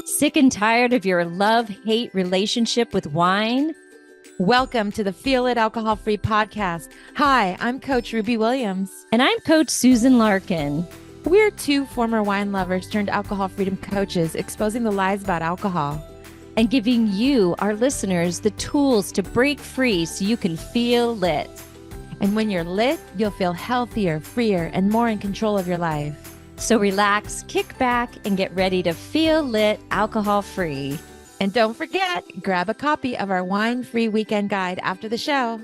Sick and tired of your love-hate relationship with wine? Welcome to the Feel It Alcohol Free podcast. Hi, I'm Coach Ruby Williams. And I'm Coach Susan Larkin. We're two former wine lovers turned alcohol freedom coaches exposing the lies about alcohol and giving you, our listeners, the tools to break free so you can feel lit. And when you're lit, you'll feel healthier, freer, and more in control of your life. So relax, kick back, and get ready to feel lit alcohol-free. And don't forget, grab a copy of our wine-free weekend guide after the show.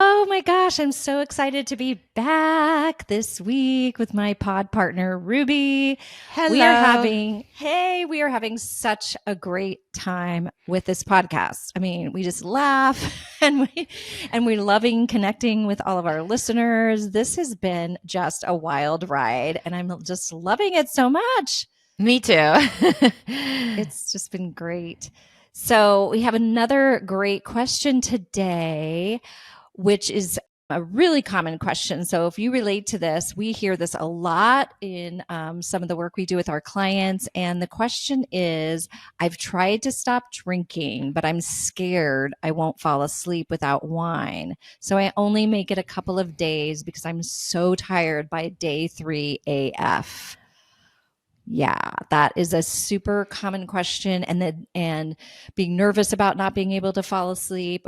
Oh my gosh, I'm so excited to be back this week with my pod partner, Ruby. Hello. We are having such a great time with this podcast. I mean, we just laugh and we're loving connecting with all of our listeners. This has been just a wild ride and I'm just loving it so much. Me too. It's just been great. So we have another great question today, which is a really common question. So if you relate to this, we hear this a lot in some of the work we do with our clients. And the question is, I've tried to stop drinking, but I'm scared I won't fall asleep without wine. So I only make it a couple of days because I'm so tired by day 3 AF. Yeah, that is a super common question. And being nervous about not being able to fall asleep,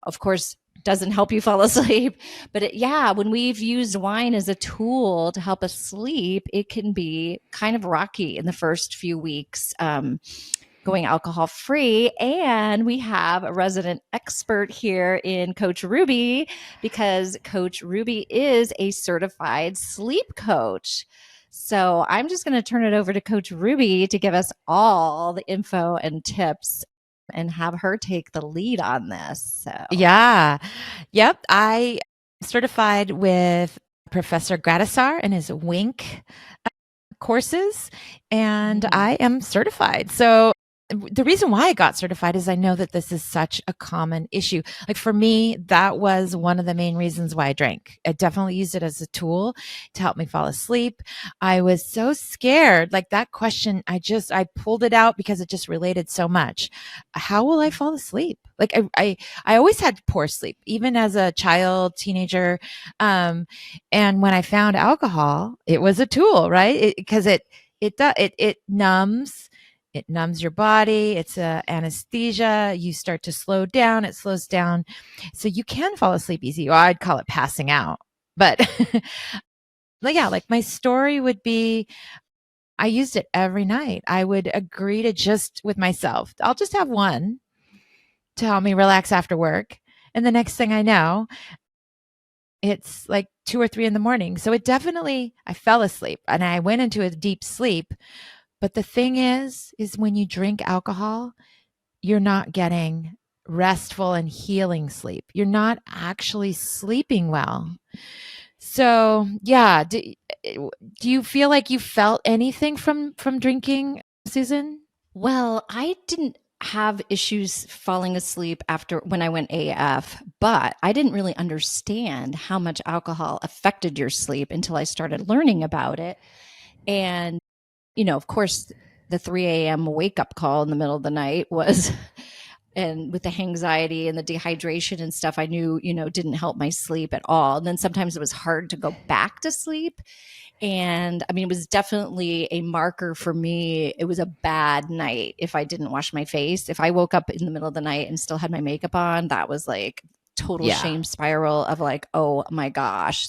of course, doesn't help you fall asleep. But when we've used wine as a tool to help us sleep, it can be kind of rocky in the first few weeks going alcohol free. And we have a resident expert here in Coach Ruby because Coach Ruby is a certified sleep coach. So I'm just going to turn it over to Coach Ruby to give us all the info and tips and have her take the lead on this. So. Yeah. Yep. I certified with Professor Gradisar and his WINK courses, and I am certified. So the reason why I got certified is I know that this is such a common issue. Like for me, that was one of the main reasons why I drank. I definitely used it as a tool to help me fall asleep. I was so scared. Like that question, I pulled it out because it just related so much. How will I fall asleep? Like I always had poor sleep, even as a child, teenager. And when I found alcohol, it was a tool, right? Because it numbs. It numbs your body. It's a anesthesia. You start to slow down. It slows down. So you can fall asleep easy. Well, I'd call it passing out. But like my story would be, I used it every night. I would agree to just with myself, I'll just have one to help me relax after work. And the next thing I know, it's like 2 or 3 in the morning. So I fell asleep and I went into a deep sleep. But the thing is when you drink alcohol, you're not getting restful and healing sleep. You're not actually sleeping well. So, yeah. Do you feel like you felt anything from drinking, Susan? Well, I didn't have issues falling asleep when I went AF, but I didn't really understand how much alcohol affected your sleep until I started learning about it. And of course, the 3 a.m. wake up call in the middle of the night was, and with the anxiety and the dehydration and stuff, I knew, didn't help my sleep at all. And then sometimes it was hard to go back to sleep. And I mean, it was definitely a marker for me. It was a bad night if I didn't wash my face. If I woke up in the middle of the night and still had my makeup on, that was like total shame spiral of like, oh my gosh,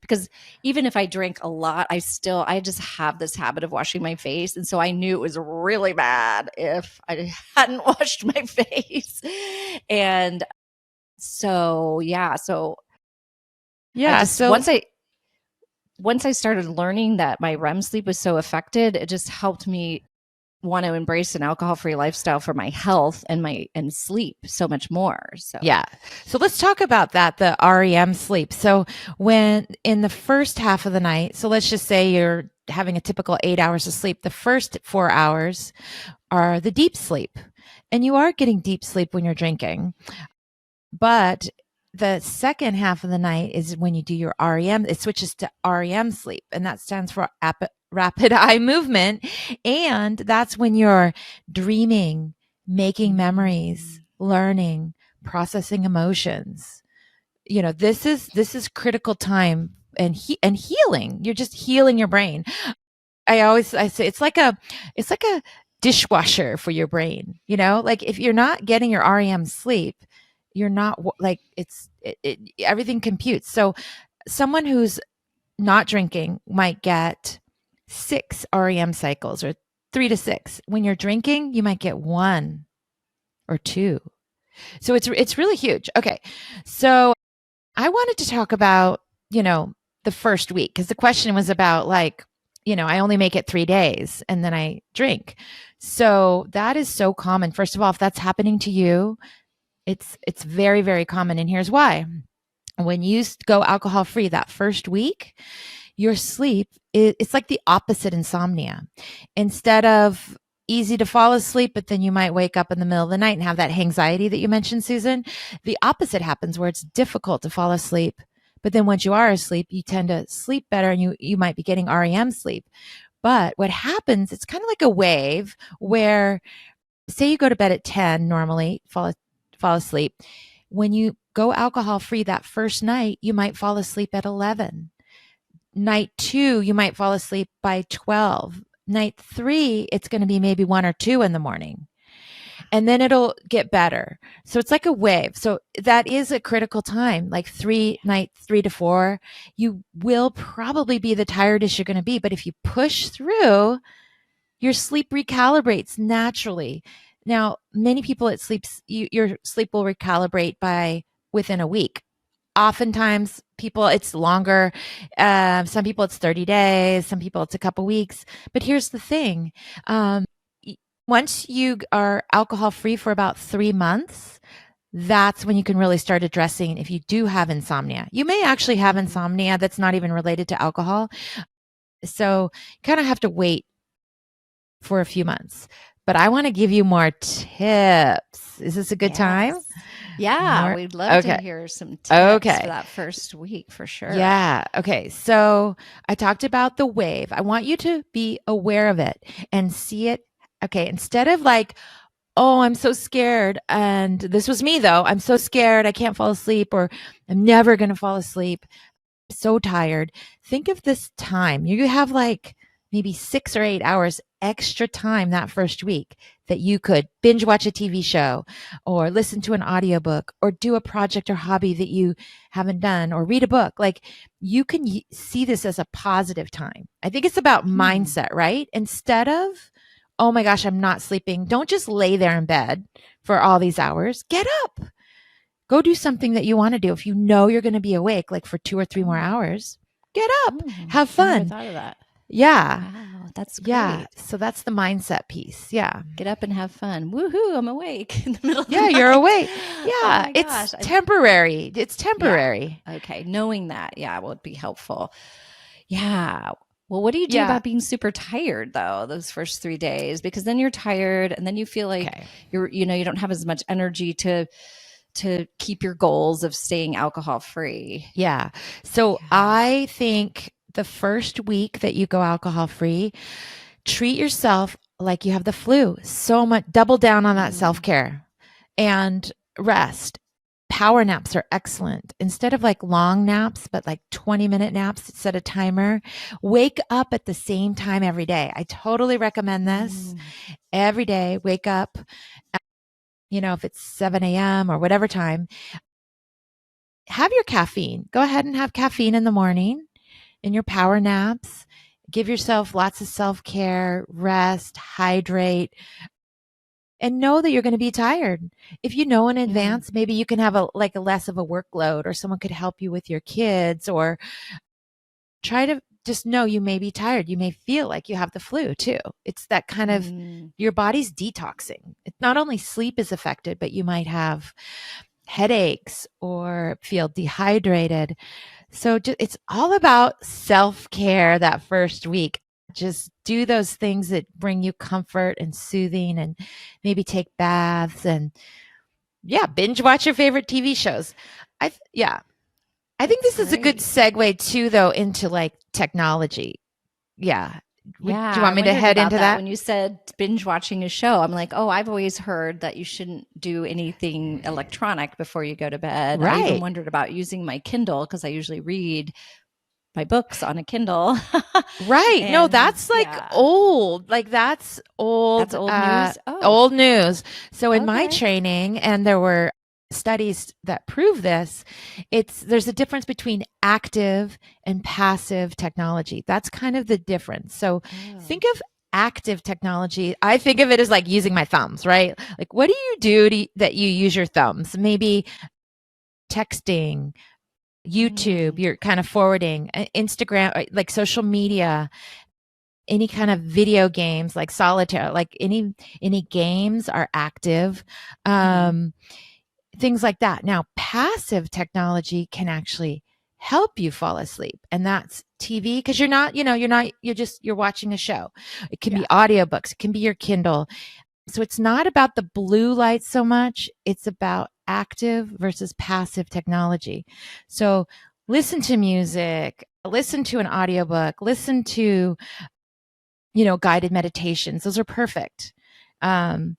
because even if I drink a lot, I just have this habit of washing my face. And so I knew it was really bad if I hadn't washed my face. And so once I started learning that my REM sleep was so affected, it just helped me want to embrace an alcohol-free lifestyle for my health and sleep so much more. So let's talk about that, the REM sleep. So when in the first half of the night, so let's just say you're having a typical 8 hours of sleep, the first 4 hours are the deep sleep. And you are getting deep sleep when you're drinking. But the second half of the night is when you do your REM. It switches to REM sleep, and that stands for rapid eye movement. And that's when you're dreaming, making memories, Mm. learning, processing emotions. This is critical time and healing. You're just healing your brain. I say it's like a dishwasher for your brain. Like if you're not getting your REM sleep, you're not like everything computes. So someone who's not drinking might get 6 REM cycles or 3 to 6. When you're drinking, you might get 1 or 2. So it's really huge. Okay. So I wanted to talk about, the first week because the question was about like, I only make it 3 days and then I drink. So that is so common. First of all, if that's happening to you, it's very, very common. And here's why. When you go alcohol free that first week, your sleep it's like the opposite insomnia. Instead of easy to fall asleep, but then you might wake up in the middle of the night and have that anxiety that you mentioned, Susan. The opposite happens where it's difficult to fall asleep. But then once you are asleep, you tend to sleep better and you might be getting REM sleep. But what happens, it's kind of like a wave where say you go to bed at 10 normally, fall asleep. When you go alcohol free that first night, you might fall asleep at 11. Night 2, you might fall asleep by 12. Night 3, it's going to be maybe 1 or 2 in the morning. And then it'll get better. So it's like a wave. So that is a critical time, like night 3 to 4. You will probably be the tiredest you're going to be. But if you push through, your sleep recalibrates naturally. Now, many people your sleep will recalibrate by within a week. Oftentimes, people it's longer. Some people it's 30 days. Some people it's a couple weeks. But here's the thing: once you are alcohol free for about 3 months, that's when you can really start addressing if you do have insomnia. You may actually have insomnia that's not even related to alcohol. So you kind of have to wait for a few months. But I want to give you more tips. Is this a good time? Yes. Yeah, More? we'd love to Okay. hear some tips for Okay. that first week for sure. Yeah. Okay. So I talked about the wave. I want you to be aware of it and see it. Okay. Instead of like, oh, I'm so scared. And this was me though. I'm so scared. I can't fall asleep or I'm never going to fall asleep. So tired. Think of this time. You have like maybe 6 or 8 hours extra time that first week that you could binge watch a TV show or listen to an audiobook or do a project or hobby that you haven't done or read a book. Like you can see this as a positive time. I think it's about mindset, right? Instead of, oh my gosh, I'm not sleeping. Don't just lay there in bed for all these hours. Get up. Go do something that you want to do. If you know you're going to be awake like for 2 or 3 more hours, get up, have I never fun. thought of that. Yeah. Wow, that's Yeah. great. So that's the mindset piece. Yeah. Get up and have fun. Woohoo, I'm awake in the middle of the Yeah, night. you're awake. Oh Yeah. my gosh. It's temporary. It's temporary. Okay, knowing that, would be helpful. Yeah. Well, what do you do Yeah. about being super tired though, those first 3 days? Because then you're tired and then you feel like Okay. you don't have as much energy to keep your goals of staying alcohol free. Yeah. So I think the first week that you go alcohol free, treat yourself like you have the flu. So much, double down on that self care and rest. Power naps are excellent. Instead of like long naps, but like 20-minute naps, set a timer. Wake up at the same time every day. I totally recommend this. Every day, wake up, if it's 7 a.m. or whatever time. Have your caffeine. Go ahead and have caffeine in the morning in your power naps. Give yourself lots of self care, rest, hydrate, and know that you're going to be tired. If you know in advance, maybe you can have a less of a workload or someone could help you with your kids or try to just know you may be tired. You may feel like you have the flu too. It's that kind of your body's detoxing. It's not only sleep is affected, but you might have headaches or feel dehydrated. So it's all about self-care that first week. Just do those things that bring you comfort and soothing and maybe take baths and binge watch your favorite TV shows. I think this is a good segue too though into like technology. Yeah. Do you Yeah, I want me to wondered head about into that that? when you said binge watching a show. I'm like, oh, I've always heard that you shouldn't do anything electronic before you go to bed. I even Right. wondered about using my Kindle because I usually read my books on a Kindle. Right. No, And that's like yeah, old. Like that's that's old old news. Oh, old news. So in my okay. training, and there were studies that prove this, there's a difference between active and passive technology. That's kind of the difference. So Oh, think of active technology. I think of it as like using my thumbs, right? Like what do you do that you use your thumbs? Maybe texting, YouTube, mm, you're kind of forwarding, Instagram, like social media, any kind of video games like solitaire, like any games are active, hmm, um, things like that. Now, passive technology can actually help you fall asleep, and that's TV because you're watching a show. It can be yeah. audiobooks, it can be your Kindle. So it's not about the blue light so much, it's about active versus passive technology. So listen to music, listen to an audiobook, listen to, guided meditations. Those are perfect. Um,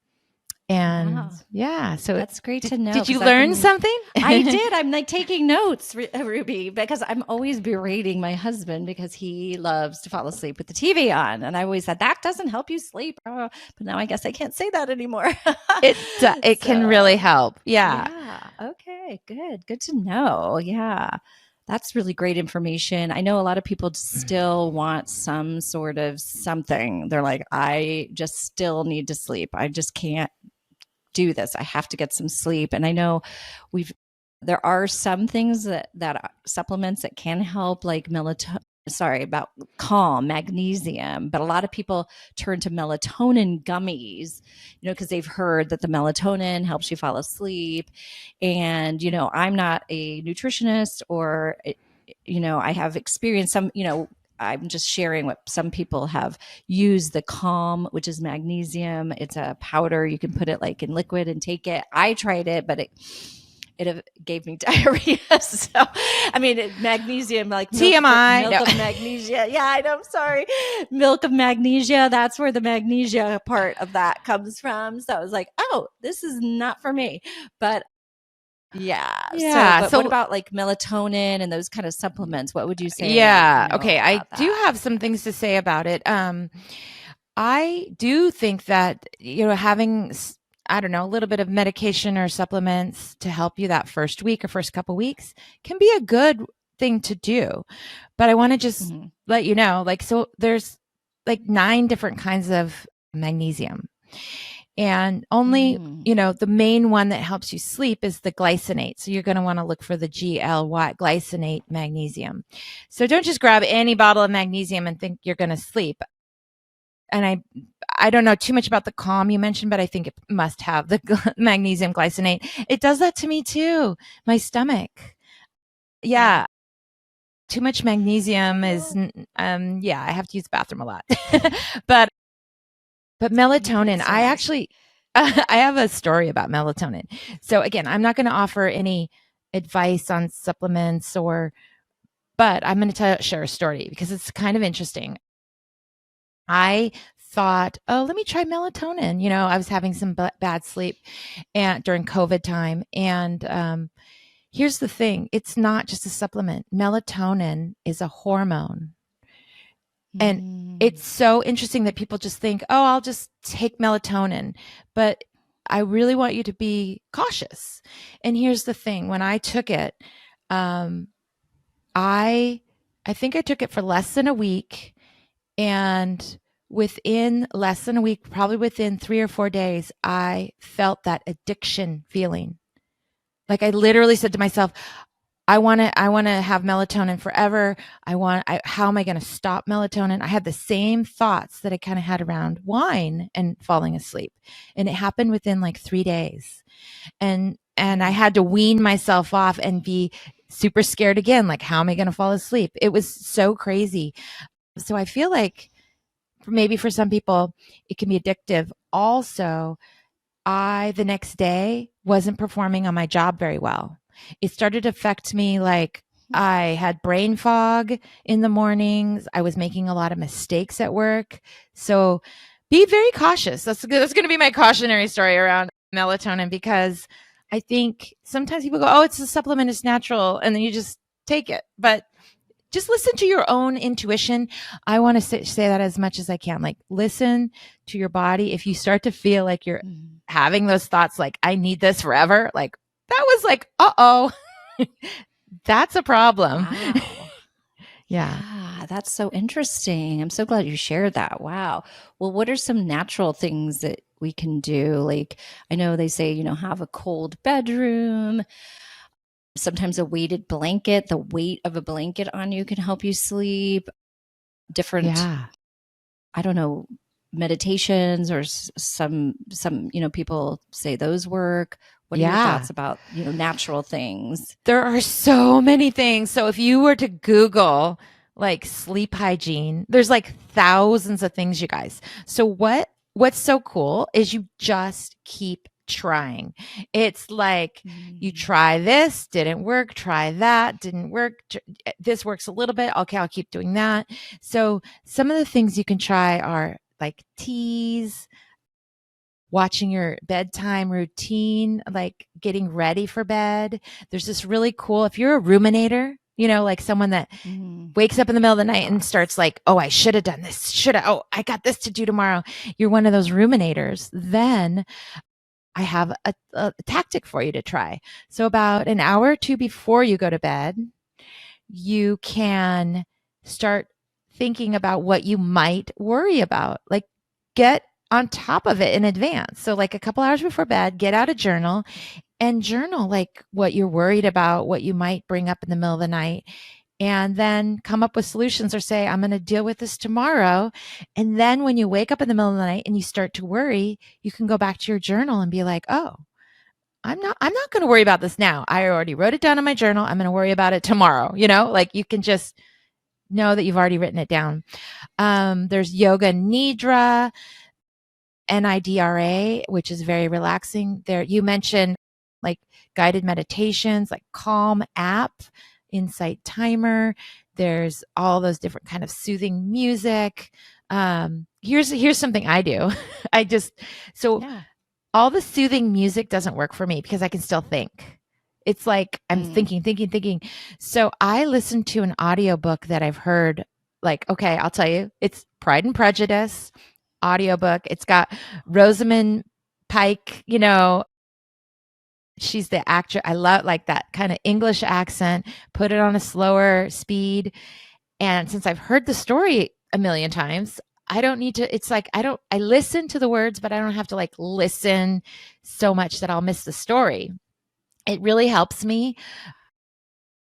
and Wow. yeah, so That's great did, to know did you because I've learn been something? I did. I'm like taking notes, Ruby, because I'm always berating my husband because he loves to fall asleep with the TV on. And I always said, that doesn't help you sleep. But now I guess I can't say that anymore. It can really So, help. Yeah. yeah. Okay. Good. Good to know. Yeah. That's really great information. I know a lot of people still want some sort of something. They're like, I just still need to sleep. I just can't do this. I have to get some sleep. And I know we've there are some things that supplements that can help, like melatonin. Sorry about calm, magnesium, but a lot of people turn to melatonin gummies, because they've heard that the melatonin helps you fall asleep. And, I'm not a nutritionist or, I have experienced some, I'm just sharing what some people have used the calm, which is magnesium. It's a powder. You can put it like in liquid and take it. I tried it, but it gave me diarrhea. So, I mean, magnesium, like TMI. milk No. of magnesia. Yeah, I know. I'm sorry. Milk of magnesia. That's where the magnesia part of that comes from. So I was like, oh, this is not for me. But yeah. So, Yeah. but what So about like melatonin and those kind of supplements? What would you say, yeah. Okay. I about do that? have some things to say about it. I do think that, having, I don't know, a little bit of medication or supplements to help you that first week or first couple weeks can be a good thing to do. But I want to just Mm-hmm. let you know, like, so there's like 9 different kinds of magnesium. And only, Mm. the main one that helps you sleep is the glycinate. So you're going to want to look for the glycinate magnesium. So don't just grab any bottle of magnesium and think you're going to sleep. And I don't know too much about the calm you mentioned, but I think it must have the magnesium glycinate. It does that to me too. My stomach. Oh, Yeah. Too much magnesium is, oh, yeah, I have to use the bathroom a lot. but that melatonin, makes I sense. actually, I have a story about melatonin. So again, I'm not going to offer any advice on supplements but I'm going to share a story because it's kind of interesting. I thought, oh, let me try melatonin. I was having some bad sleep and during COVID time. And here's the thing, it's not just a supplement. Melatonin is a hormone. And Mm. it's so interesting that people just think, oh, I'll just take melatonin. But I really want you to be cautious. And here's the thing, when I took it, um, I I think I took it for less than a week, and within less than a week, probably within 3 or 4 days, I felt that addiction feeling. Like I literally said to myself, I want to have melatonin forever. How am I going to stop melatonin? I had the same thoughts that I kind of had around wine and falling asleep. And it happened within like 3 days. And I Mm. had to wean myself off and be super scared again, like how am I going to fall asleep? It was so crazy. So I feel like maybe for some people it can be addictive. Also, I the next day wasn't performing on my job very well. It started to affect me like I had brain fog in the mornings. I was making a lot of mistakes at work. So be very cautious. That's going to be my cautionary story around melatonin, because I think sometimes people go, "Oh, it's a supplement, it's natural," and then you just take it. But just listen to your own intuition. I want to say that as much as I can. Like, listen to your body. If you start to feel like you're Mm. having those thoughts, like, I need this forever, like, that was like, uh-oh, that's a problem. Wow. Yeah. Yeah, that's so interesting. I'm so glad you shared that. Wow. Well, what are some natural things that we can do? Like, I know they say, have a cold bedroom. Sometimes a weighted blanket, the weight of a blanket on you can help you sleep. Different, Yeah. I don't know, meditations or some, people say those work. What are your Yeah. thoughts about, natural things? There are so many things. So if you were to Google like sleep hygiene, there's like thousands of things, you guys. So what's so cool is you just keep trying. It's like you Mm. try this, didn't work, try that, didn't work. This works a little bit. Okay, I'll keep doing that. So some of the things you can try are like teas, watching your bedtime routine, like getting ready for bed. There's this really cool, if you're a ruminator, like someone that Mm. wakes up in the middle of the night and starts Yes. like, oh, I should have done this. Oh, I got this to do tomorrow. You're one of those ruminators. Then I have a tactic for you to try. So about an hour or two before you go to bed, you can start thinking about what you might worry about. Like, get on top of it in advance. So, like a couple hours before bed, get out a journal and journal like what you're worried about, what you might bring up in the middle of the night, and then come up with solutions or say, I'm going to deal with this tomorrow. And then when you wake up in the middle of the night and you start to worry, you can go back to your journal and be like, oh, I'm not going to worry about this now. I already wrote it down in my journal. I'm going to worry about it tomorrow. Like you can just know that you've already written it down. There's yoga nidra, NIDRA, which is very relaxing. There, you mentioned like guided meditations, like Calm app, Insight Timer. There's all those different kind of soothing music. Here's something I do. I just so Yeah. all the soothing music doesn't work for me because I can still think. It's like I'm Mm. thinking. So I listen to an audiobook that I've heard, like, okay, I'll tell you, it's Pride and Prejudice audiobook. It's got Rosamund Pike, she's the actor. I love like that kind of English accent, put it on a slower speed. And since I've heard the story a million times, I don't need to, it's like, I listen to the words, but I don't have to like listen so much that I'll miss the story. It really helps me.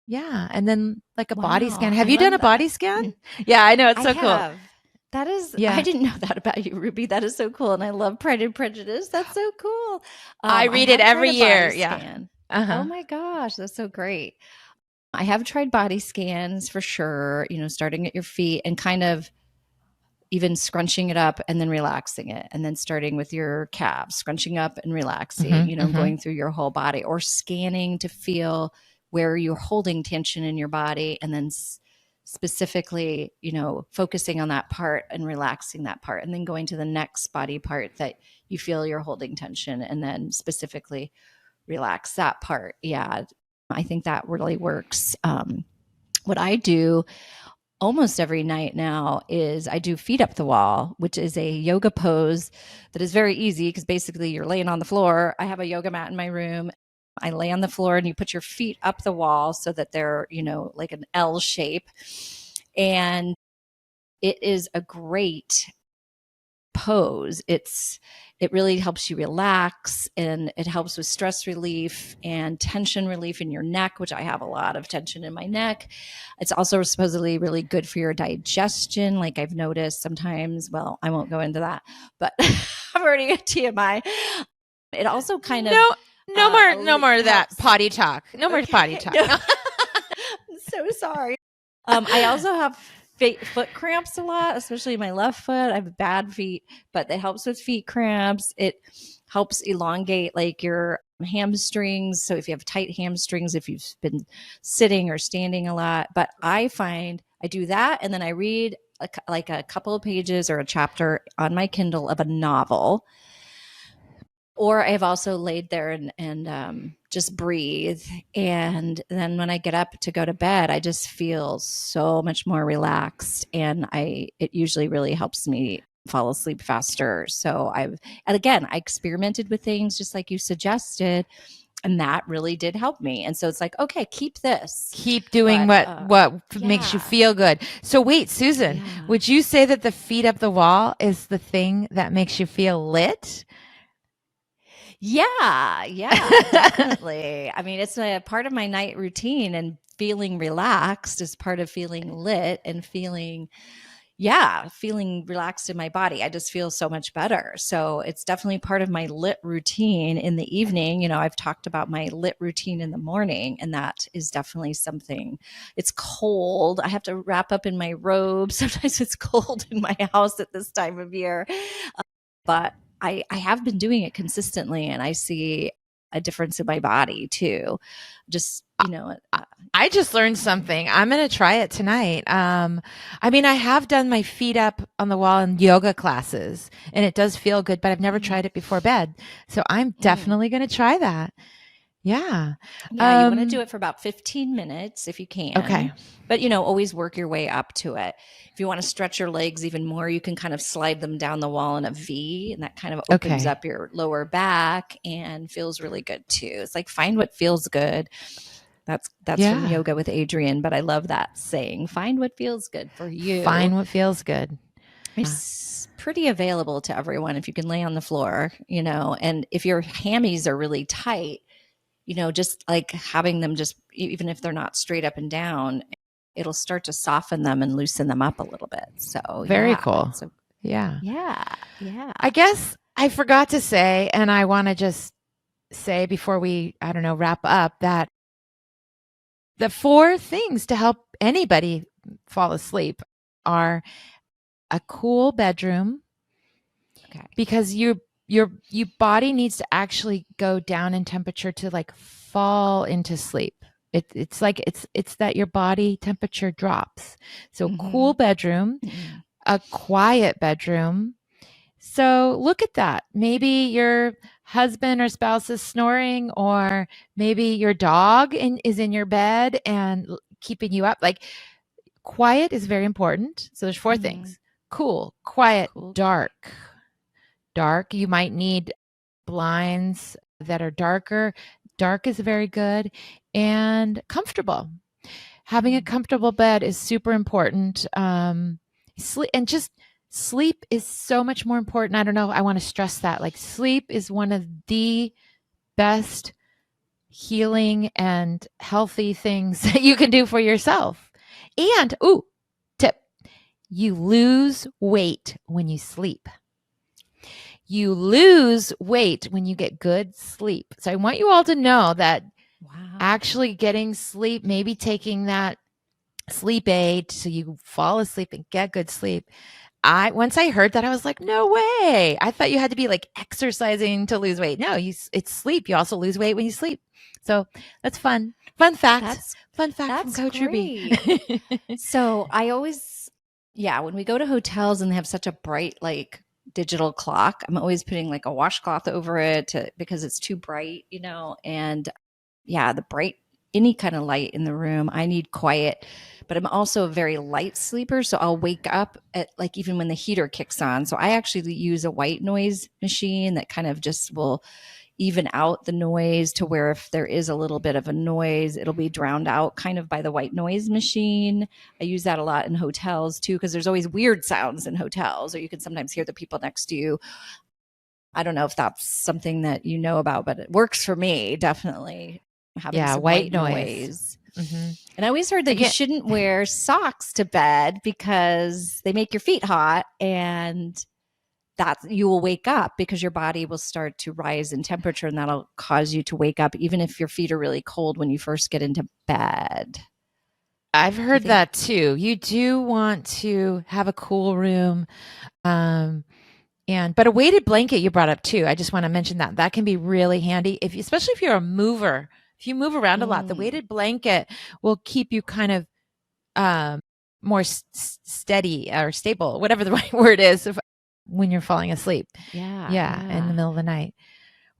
Yeah. And then like a body scan. Wow, Have I you done love a body that. scan? Yeah, I know. It's I so cool. have. That is, I Yeah. didn't know that about you, Ruby. That is so cool. And I love Pride and Prejudice. That's so cool. I I read it have tried every a body year. Yeah. scan. Oh Uh-huh. my gosh, that's so great. I have tried body scans for sure, starting at your feet and kind of even scrunching it up and then relaxing it. And then starting with your calves, scrunching up and relaxing, Mm-hmm, mm-hmm. going through your whole body or scanning to feel where you're holding tension in your body. And then specifically, focusing on that part and relaxing that part. And then going to the next body part that you feel you're holding tension and then specifically relax that part. Yeah. I think that really works. What I do almost every night now is I do feet up the wall, which is a yoga pose that is very easy because basically you're laying on the floor. I have a yoga mat in my room. I lay on the floor and you put your feet up the wall so that they're, like an L shape. And it is a great pose. It really helps you relax and it helps with stress relief and tension relief in your neck, which I have a lot of tension in my neck. It's also supposedly really good for your digestion. Like I've noticed sometimes, well, I won't go into that, but I'm already at TMI. It also kind of No, no more of that helps. potty talk. No more potty Okay. talk. No. No. I'm so sorry. I also have foot cramps a lot, especially my left foot. I have bad feet, but it helps with feet cramps. It helps elongate like your hamstrings. So if you have tight hamstrings, if you've been sitting or standing a lot, but I find I do that. And then I read like a couple of pages or a chapter on my Kindle of a novel. Or I've also laid there and just breathe. And then when I get up to go to bed, I just feel so much more relaxed. And it usually really helps me fall asleep faster. And again, I experimented with things just like you suggested, and that really did help me. And so it's like, okay, keep this. Keep doing But what makes you yeah, feel good. So wait, Susan, yeah. would you say that the feet up the wall is the thing that makes you feel lit? Yeah, definitely. I mean, it's a part of my night routine, and feeling relaxed is part of feeling lit and feeling relaxed in my body. I just feel so much better. So it's definitely part of my lit routine in the evening. I've talked about my lit routine in the morning, and that is definitely something. It's cold. I have to wrap up in my robe. Sometimes it's cold in my house at this time of year. But I have been doing it consistently, and I see a difference in my body too. Just, I just learned something. I'm going to try it tonight. I mean, I have done my feet up on the wall in yoga classes, and it does feel good, but I've never mm, tried it before bed. So I'm mm. definitely going to try that. Yeah. Yeah, you want to do it for about 15 minutes if you Okay. can, but always work your way up to it. If you want to stretch your legs even more, you can kind of slide them down the wall in a V, and that kind of opens Okay. up your lower back and feels really good too. It's like find what feels good. That's from Yeah. Yoga with Adrienne, but I love that saying, find what feels good for you. Find what feels good. It's pretty available to everyone if you can lay on the floor, and if your hammies are really tight, just like having them just, even if they're not straight up and down, it'll start to soften them and loosen them up a little bit. So Very yeah, cool. Yeah. yeah. I guess I forgot to say, and I want to just say before we, I don't know, wrap up, that the 4 things to help anybody fall asleep are a cool bedroom, Okay. because your body needs to actually go down in temperature to like fall into sleep. It's like it's that your body temperature drops. So cool Mm-hmm. bedroom, Mm-hmm. a quiet bedroom. So look at that. Maybe your husband or spouse is snoring, or maybe your dog is in your bed and keeping you up. Like, quiet is very important. So there's 4 Mm-hmm. things: cool, quiet, Cool. dark. Dark, you might need blinds that are darker. Dark is very good. And comfortable. Having a Mm-hmm. comfortable bed is super important. Sleep is so much more important. I don't know. I want to stress that. Like, sleep is one of the best healing and healthy things that you can do for yourself. And, tip, you lose weight when you sleep. You lose weight when you get good sleep. So I want you all to know that Wow. actually getting sleep, maybe taking that sleep aid so you fall asleep and get good sleep. Once I heard that, I was like, no way. I thought you had to be like exercising to lose weight. No, it's sleep. You also lose weight when you sleep. So that's fun. Fun fact. That's Fun fact from that's Coach Ruby. great. So I always, yeah, when we go to hotels and they have such a bright, like digital clock, I'm always putting like a washcloth over it because it's too bright, and yeah, the bright, any kind of light in the room. I need quiet, but I'm also a very light sleeper. So I'll wake up at like even when the heater kicks on. So I actually use a white noise machine that kind of just will even out the noise to where if there is a little bit of a noise, it'll be drowned out kind of by the white noise machine. I use that a lot in hotels too, because there's always weird sounds in hotels, or you can sometimes hear the people next to you. I don't know if that's something that you know about, but it works for me, definitely, having Yeah, some white white noise. noise. Mm-hmm. And I always heard that you Again, shouldn't wear socks to bed because they make your feet hot, and that you will wake up because your body will start to rise in temperature, and that'll cause you to wake up even if your feet are really cold when you first get into bed. I've Do you heard think? that too. You do want to have a cool room. Um, But a weighted blanket you brought up too. I just want to mention that that can be really handy especially if you're a mover. If you move around a lot, the Mm, weighted blanket will keep you kind of um, more steady or stable, whatever the right word is, when you're falling asleep. yeah, Yeah, in the yeah. middle of the night.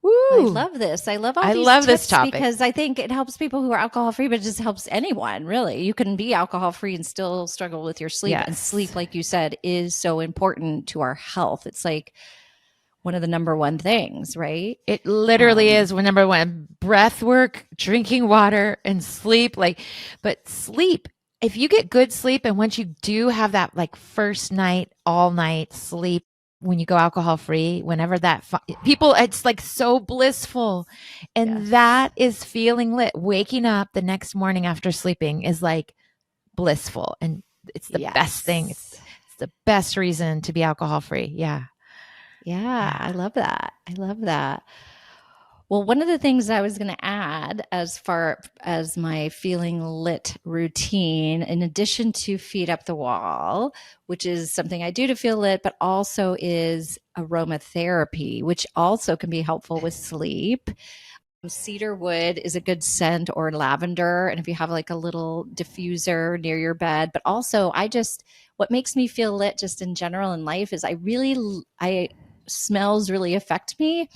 I Woo! love this. I love all I these love this tips topic. because I think it helps people who are alcohol free, but it just helps anyone, really. You can be alcohol free and still struggle with your sleep. And Yes. sleep, like you said, is so important to our health. It's like one of the number one things, right? It literally Um, is number one. Breath work, drinking water, and sleep. But sleep, if you get good sleep, and once you do have that like first night, all night sleep, when you go alcohol free, whenever people, it's like so blissful. And yes. that is feeling lit. Waking up the next morning after sleeping is like blissful. And it's the best thing. Yes. It's the best reason to be alcohol free. Yeah. Yeah, Yeah. I love that. I love that. Well, one of the things I was going to add as far as my feeling lit routine, in addition to feet up the wall, which is something I do to feel lit, but also is aromatherapy, which also can be helpful with sleep. Cedar wood is a good scent, or lavender. And if you have like a little diffuser near your bed, but also what makes me feel lit just in general in life is I smells really affect me.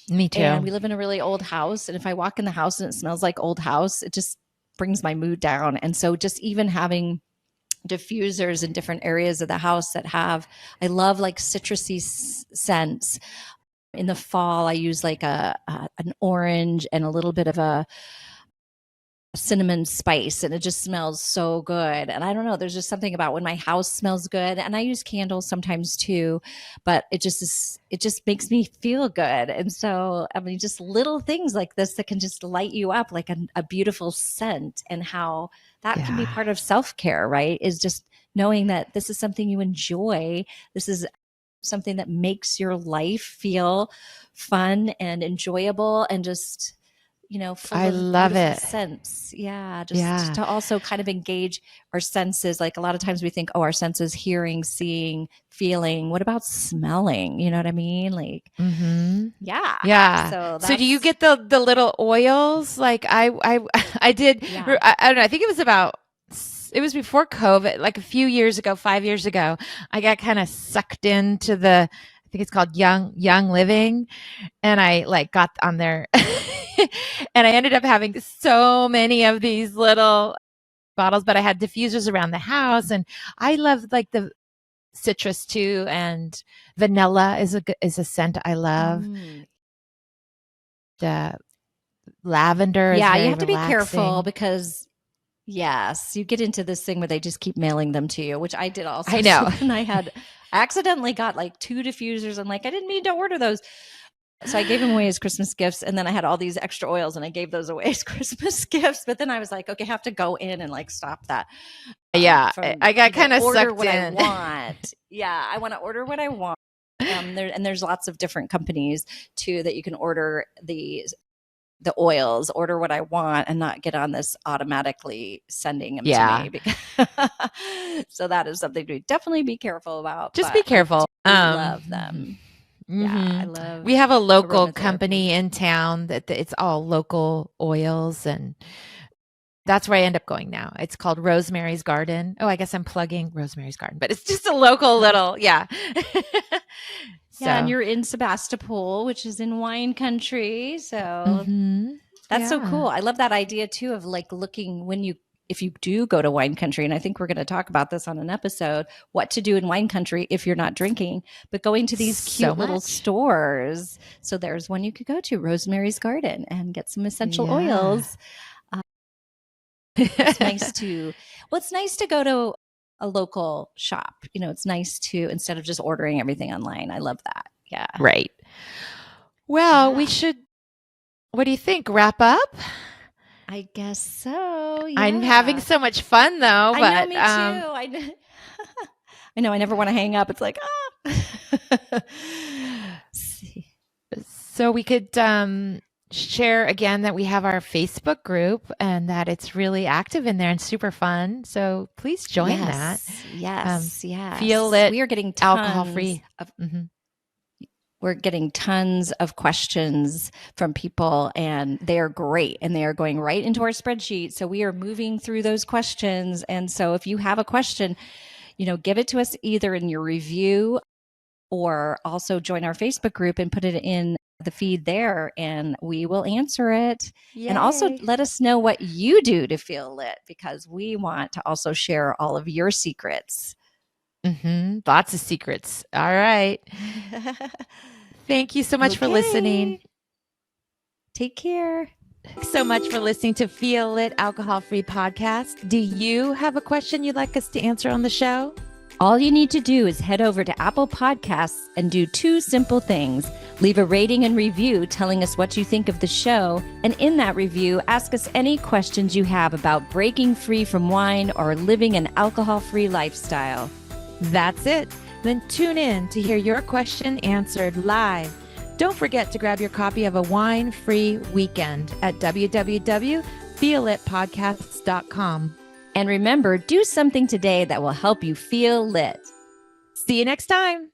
Me And too. we live in a really old house. And if I walk in the house and it smells like old house, it just brings my mood down. And so just even having diffusers in different areas of the house I love like citrusy scents. In the fall, I use like an orange and a little bit of a cinnamon spice, and it just smells so good. And I don't know, there's just something about when my house smells good, and I use candles sometimes too, but it just makes me feel good. And so I mean, just little things like this that can just light you up, like a beautiful scent, and how that can be Yeah. part of self-care, right? Is just knowing that this is something you enjoy. This is something that makes your life feel fun and enjoyable, and just full I of love beautiful it. scents. Yeah, just Yeah. to also kind of engage our senses. Like a lot of times we think, oh, our senses, hearing, seeing, feeling. What about smelling? You know what I mean? Like, Mhm. yeah. Yeah. So So do you that's, get the little oils? Like I I did yeah. I don't know, I think it was before COVID, like a few years ago, 5 years ago. I got kind of sucked into I think it's called Young Living, and I like got on there and I ended up having so many of these little bottles, but I had diffusers around the house, and I love like the citrus too, and vanilla is a scent I love. Mm. The lavender is Yeah, you very have to be careful relaxing. because yes, you get into this thing where they just keep mailing them to you, which I did also. I So know. then I accidentally got like two diffusers. I'm like, I didn't mean to order those. So I gave them away as Christmas gifts, and then I had all these extra oils, and I gave those away as Christmas gifts. But then I was like, okay, I have to go in and like stop that Yeah, from I got kind of order sucked what I in. want. Yeah, I want to order what I want. There's lots of different companies too that you can order the oils, order what I want, and not get on this automatically sending them to Yeah, me. Because so that is something to definitely be careful about. just be But I careful. do love them. Yeah, I We love have a local aromatherapy. company in town that it's all local oils, and that's where I end up going now. It's called Rosemary's Garden. Oh, I guess I'm plugging Rosemary's Garden, but it's just a local little, yeah. Yeah, and So, you're in Sebastopol, which is in wine country. So that's so yeah, cool. I love that idea too of like looking if you do go to wine country, and I think we're going to talk about this on an episode, what to do in wine country if you're not drinking, but going to these so cute little much. stores. So there's one you could go to, Rosemary's Garden, and get some essential Yeah. oils. Uh, it's nice to, well, it's nice to go to a local shop. It's nice to, instead of just ordering everything online. I love that. Yeah. Right. Well, we Yeah. should, what do you think? Wrap up? I guess so. I'm having Yeah. so much fun though, I know, but me too. I know I never want to hang up. It's like, ah. See. so we could share again that we have our Facebook group and that it's really active in there and super fun. So please join that. Yes, Um, yes, Feel yes. it, We are getting alcohol tons free. of Hmm We're getting tons of questions from people, and they are great, and they are going right into our spreadsheet. So we are moving through those questions. And so if you have a question, give it to us either in your review or also join our Facebook group and put it in the feed there, and we will answer it. Yay. And also let us know what you do to feel lit, because we want to also share all of your secrets. Lots of secrets. All right. Thank you so much for listening. Take care. Thanks so much for listening to Feel Lit Alcohol Free Podcast. Do you have a question you'd like us to answer on the show? All you need to do is head over to Apple Podcasts and do 2 simple things. Leave a rating and review telling us what you think of the show. And in that review, ask us any questions you have about breaking free from wine or living an alcohol-free lifestyle. That's it. Then tune in to hear your question answered live. Don't forget to grab your copy of A Wine-Free Weekend at www.feelitpodcasts.com. And remember, do something today that will help you feel lit. See you next time.